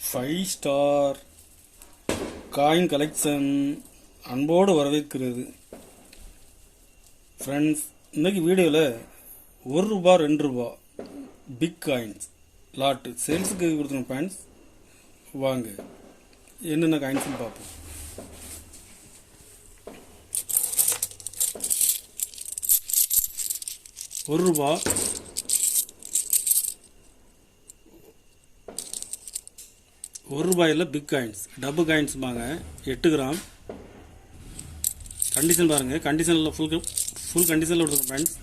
Five star coin collection அன்போடு வரவேற்கிறது. Friends, இன்றைக்கி வீடியோவில் ₹1 ₹2 பிக் காயின்ஸ் லாட்டு சேல்ஸுக்கு கொடுத்துருங்க. ஃப்ரெண்ட்ஸ், வாங்க என்னென்ன காயின்ஸ்னு பார்ப்போம். ₹1 ₹1 பிக் காயின்ஸ் டபுள் காயின்ஸ்பாங்க. 8 கிராம். கண்டிஷன் பாருங்கள், கண்டிஷனில் ஃபுல் கண்டிஷனில் கொடுத்துருக்கோம் ஃப்ரெண்ட்ஸ்.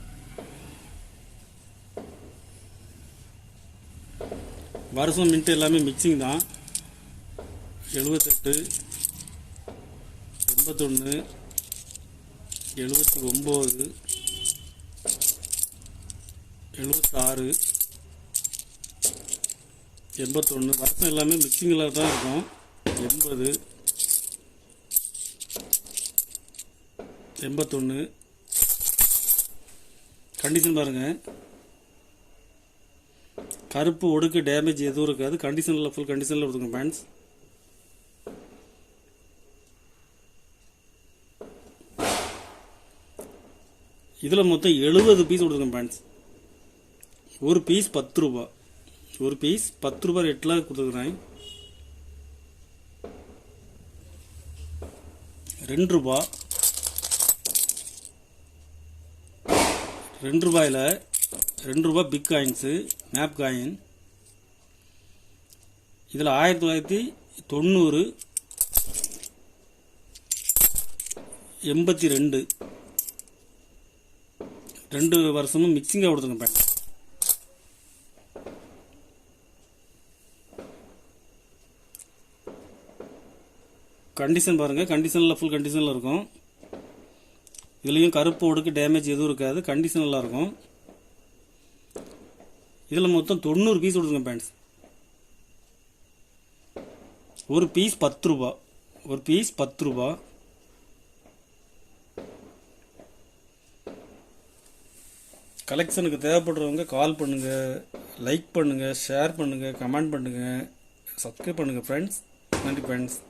வருஷம் மின்ட்டு எல்லாமே மிக்சிங் தான். 78, 81, 79, 76, 81 வருஷம் எல்லாமே மிக்சிங்கில் தான் இருக்கும். 80, 81 கண்டிஷன் பாருங்கள். கருப்பு ஒடுக்கு டேமேஜ் எதுவும் இருக்காது. கண்டிஷனில் ஃபுல் கண்டிஷனில் கொடுத்துங்க பேண்ட்ஸ். இதில் மொத்தம் 70 பீஸ் கொடுத்துருங்க பேண்ட்ஸ். ஒரு பீஸ் ₹10. ஒரு பீஸ் ₹10 ரேட்டில் கொடுத்துருக்குறேன். ₹2 ₹2 பிக் காயின்ஸு மேப் காயின். இதில் 1990, 82 2 வருஷமும் மிக்சிங்காக கொடுத்துருங்க பேண்ட். கண்டிஷன் பாருங்கள், கண்டிஷனில் ஃபுல் கண்டிஷனில் இருக்கும். இதுலேயும் கருப்பு ஒடுக்கு டேமேஜ் எதுவும் இருக்காது. கண்டிஷன் நல்லா இருக்கும். இதில் மொத்தம் 90 பீஸ் கொடுத்துருங்க பேண்ட்ஸ். ஒரு பீஸ் ₹10. ஒரு பீஸ் ₹10. கலெக்ஷனுக்கு தேவைப்படுறவங்க கால் பண்ணுங்கள், லைக் பண்ணுங்கள், ஷேர் பண்ணுங்கள், கமெண்ட் பண்ணுங்கள், சப்ஸ்கிரைப் பண்ணுங்கள் ஃப்ரெண்ட்ஸ். நன்றி ஃப்ரெண்ட்ஸ்.